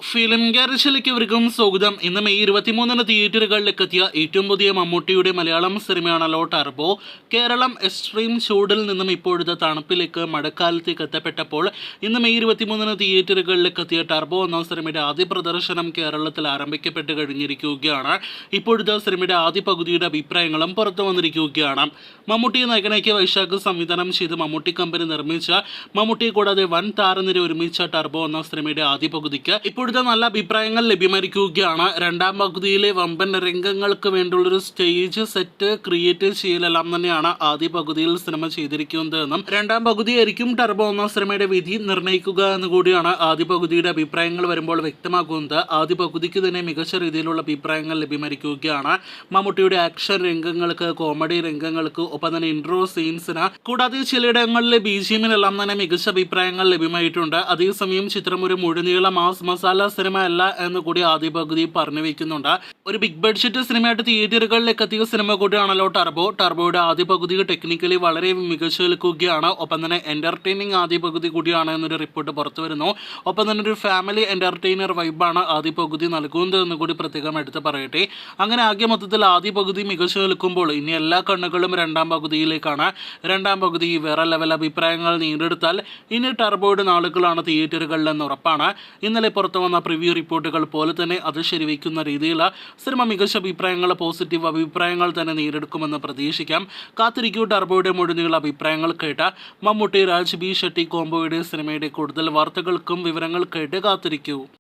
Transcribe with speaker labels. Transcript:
Speaker 1: Film ഗാരേജിലേക്ക് ഇവർക്കും സ്വാഗതം. ഇന്ന് മെയ് 23 തിയേറ്ററുകളിലേക്ക് എത്തിയ ഏറ്റവും പുതിയ മമ്മൂട്ടിയുടെ മലയാളം സിനിമയാണല്ലോ ടർബോ. കേരളം എക്സ്ട്രീം ചൂടിൽ നിന്നും ഇപ്പോഴത്തെ തണുപ്പിലേക്ക് മഴക്കാലത്തേക്ക് എത്തപ്പെട്ടപ്പോൾ ഇന്ന് മെയ് 23 തിയേറ്ററുകളിലേക്ക് എത്തിയ ടർബോ എന്ന സിനിമയുടെ ആദ്യ പ്രദർശനം കേരളത്തിൽ ആരംഭിക്കപ്പെട്ട് കഴിഞ്ഞിരിക്കുകയാണ്. ഇപ്പോഴത്തെ സിനിമയുടെ ആദ്യ പകുതിയുടെ അഭിപ്രായങ്ങളും പുറത്തു വന്നിരിക്കുകയാണ്. മമ്മൂട്ടി നായകനാക്കിയ വൈശാഖ് സംവിധാനം ചെയ്ത് മമ്മൂട്ടി കമ്പനി നിർമ്മിച്ച മമ്മൂട്ടിയെ കൂടാതെ വൻ താരനിര ഒരുമിച്ച ടർബോ എന്ന സിനിമയുടെ ആദ്യ പകുതിക്ക് ഇപ്പോഴത്തെ നല്ല അഭിപ്രായങ്ങൾ ലഭ്യമായിരിക്കുകയാണ്. രണ്ടാം പകുതിയിലെ വമ്പൻ രംഗങ്ങൾക്ക് വേണ്ടിയുള്ളൊരു സ്റ്റേജ് സെറ്റ് ക്രിയേറ്റ് ചെയ്യലെല്ലാം തന്നെയാണ് ആദ്യ പകുതിയിൽ സിനിമ ചെയ്തിരിക്കുന്നതെന്നും രണ്ടാം പകുതിയായിരിക്കും ടർബോ എന്ന സിനിമയുടെ വിധി നിർണ്ണയിക്കുക എന്നുകൂടിയാണ് ആദ്യ പകുതിയുടെ അഭിപ്രായങ്ങൾ വരുമ്പോൾ വ്യക്തമാക്കുന്നത്. ആദ്യ പകുതിക്ക് തന്നെ മികച്ച രീതിയിലുള്ള അഭിപ്രായങ്ങൾ ലഭ്യമായിരിക്കുകയാണ്. മമ്മൂട്ടിയുടെ ആക്ഷൻ രംഗങ്ങൾക്ക്, കോമഡി രംഗങ്ങൾക്ക്, ഒപ്പം തന്നെ ഇൻട്രോ സീൻസിന്, കൂടാതെ ചിലയിടങ്ങളിലെ BGMിനെല്ലാം തന്നെ മികച്ച അഭിപ്രായങ്ങൾ ലഭ്യമായിട്ടുണ്ട്. അതേസമയം ചിത്രം ഒരു മുഴുനീള മാസ് മസാല സിനിമ അല്ല എന്ന് കൂടി ആദ്യ പകുതി പറഞ്ഞു വെക്കുന്നുണ്ട്. ഒരു ബിഗ് ബഡ്ജറ്റ് സിനിമയായിട്ട് തിയേറ്ററുകളിലേക്ക് എത്തിയ സിനിമ കൂടിയാണല്ലോ ടർബോ. ടർബോയുടെ ആദ്യ പകുതി ടെക്നിക്കലി വളരെ മികച്ചു നിൽക്കുകയാണ്. ഒപ്പം തന്നെ എന്റർടൈനിങ് ആദ്യ പകുതി കൂടിയാണ് എന്നൊരു റിപ്പോർട്ട് പുറത്തു വരുന്നു. ഒപ്പം തന്നെ ഒരു ഫാമിലി എന്റർടൈനർ വൈബാണ് ആദ്യ പകുതി നൽകുന്നത് എന്ന് കൂടി പ്രത്യേകം എടുത്ത് പറയട്ടെ. അങ്ങനെ ആകെ മൊത്തത്തിൽ ആദ്യ പകുതി മികച്ചു നിൽക്കുമ്പോൾ ഇനി എല്ലാ കണ്ണുകളും രണ്ടാം പകുതിയിലേക്കാണ്. രണ്ടാം പകുതി വേറെ ലെവൽ അഭിപ്രായങ്ങൾ നേടിയെടുത്താൽ ഇനി ടർബോയുടെ നാളുകളാണ് തിയേറ്ററുകളിലെന്ന് ഉറപ്പാണ്. ഇന്നലെ പുറത്തു വന്ന പ്രിവ്യൂ റിപ്പോർട്ടുകൾ പോലെ തന്നെ അത് ശരിവയ്ക്കുന്ന രീതിയിൽ സിനിമ മികച്ച അഭിപ്രായങ്ങൾ, പോസിറ്റീവ് അഭിപ്രായങ്ങൾ തന്നെ നേടിയെടുക്കുമെന്ന് പ്രതീക്ഷിക്കാം. കാത്തിരിക്കൂ ടർബോയുടെ മുഴുനീള അഭിപ്രായങ്ങൾ കേട്ട മമ്മൂട്ടി രാജ് ബി ഷെട്ടി കോംബോയുടെ സിനിമയുടെ കൂടുതൽ വാർത്തകൾക്കും വിവരങ്ങൾക്കായിട്ട് കാത്തിരിക്കൂ.